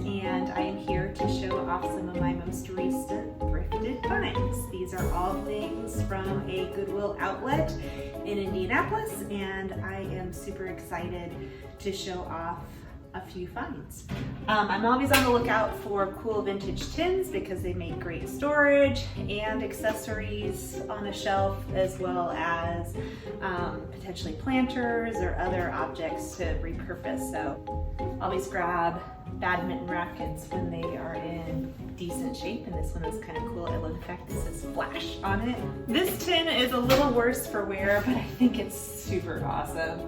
and I am here to show off some of my most recent thrifted finds. These are all things from a Goodwill outlet in Indianapolis, and I am super excited to show off a few finds. I'm always on the lookout for cool vintage tins because they make great storage and accessories on a shelf, as well as potentially planters or other objects to repurpose. So always grab badminton rackets when they are in decent shape, and this one is kind of cool. I love the fact this says Flash on it. This tin is a little worse for wear, but I think it's super awesome.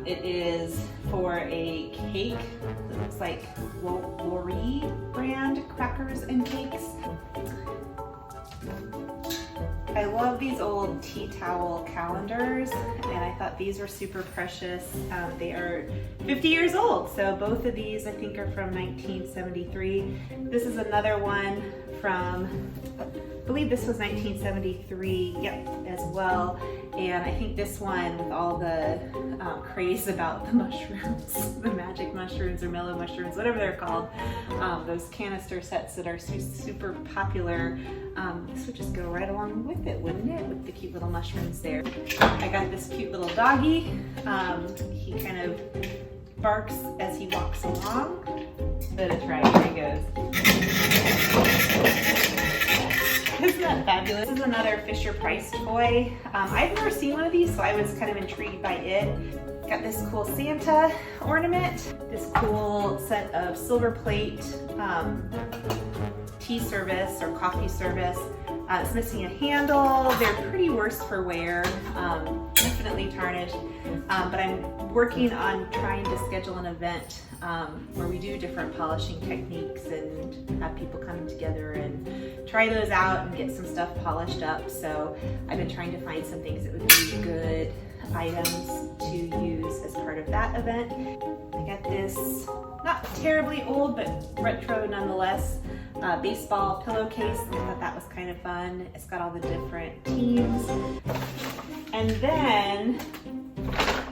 It is for a cake that looks like Lori brand crackers and cakes. I love these old tea towel calendars, and I thought these were super precious. They are 50 years old, so both of these I think are from 1973. This is another one from, I believe this was 1973, yep, as well. And I think this one, with all the craze about the mushrooms, the magic mushrooms or mellow mushrooms, whatever they're called, those canister sets that are super popular, this would just go right along with it, wouldn't it? With the cute little mushrooms there. I got this cute little doggy. He kind of barks as he walks along. Let it try, here he goes. Isn't that fabulous? This is another Fisher-Price toy. I've never seen one of these, so I was kind of intrigued by it. Got this cool Santa ornament, this cool set of silver plate tea service or coffee service. It's missing a handle. They're pretty worse for wear, definitely tarnished. But I'm working on trying to schedule an event where we do different polishing techniques and have people come together and try those out and get some stuff polished up. So I've been trying to find some things that would be good items to use as part of that event. I got this, not terribly old, but retro nonetheless, baseball pillowcase. I thought that was kind of fun. It's got all the different teams. And then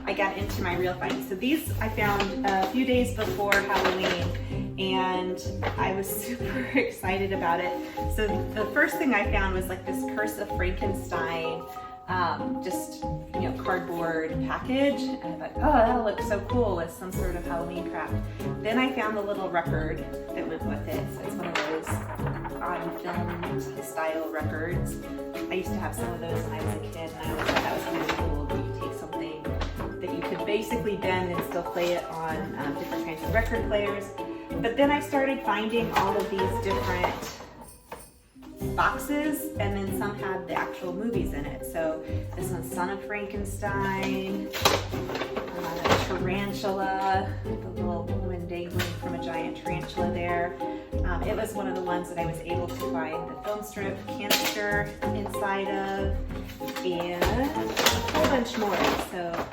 I got into my real finds. So these I found a few days before Halloween, and I was super excited about it. So the first thing I found was like this Curse of Frankenstein, just, you know, cardboard package. And I thought, oh, that'll look so cool with some sort of Halloween craft. Then I found the little record that went with it. So it's one of those on film style records. I used to have some of those when I was a kid, and I always thought that was really cool. That you take something that you could basically bend and still play it on different kinds of record players. But then I started finding all of these different boxes, and then some had the actual movies in it. So this one's Son of Frankenstein, Tarantula, the little woman dangling from a giant tarantula there. It was one of the ones that I was able to find the film strip canister inside of, and a whole bunch more. So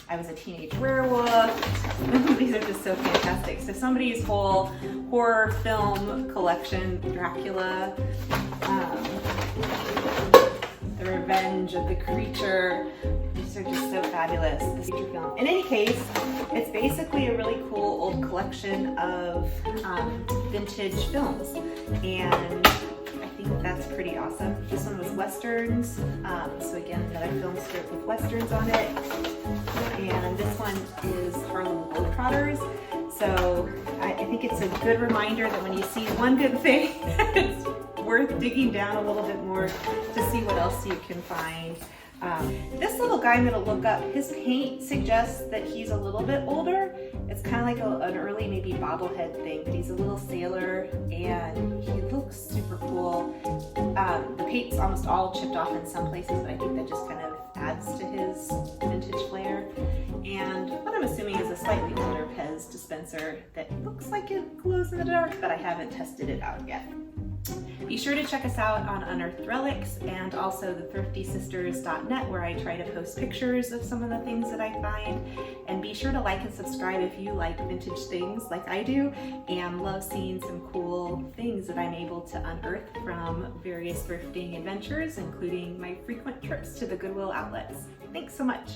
I Was a Teenage Werewolf. These are just so fantastic. So somebody's whole horror film collection, Dracula, The Revenge of the Creature. These are just so fabulous, this feature film. In any case, it's basically a really cool old collection of vintage films, and I think that's pretty awesome. This one was Westerns, so again, another film strip with Westerns on it. And this one is Harlem Globetrotters. So I think it's a good reminder that when you see one good thing, it's worth digging down a little bit more to see what else you can find. This little guy I'm going to look up, his paint suggests that he's a little bit older. It's kind of like an early maybe bobblehead thing, but he's a little sailor and he looks super cool. The paint's almost all chipped off in some places, but I think that just kind of adds to his vintage flair. And what I'm assuming is a slightly older Pez dispenser that looks like it glows in the dark, but I haven't tested it out yet. Be sure to check us out on Unearthed Relics and also the thriftysisters.net, where I try to post pictures of some of the things that I find. And be sure to like and subscribe if you like vintage things like I do and love seeing some cool things that I'm able to unearth from various thrifting adventures, including my frequent trips to the Goodwill outlets. Thanks so much.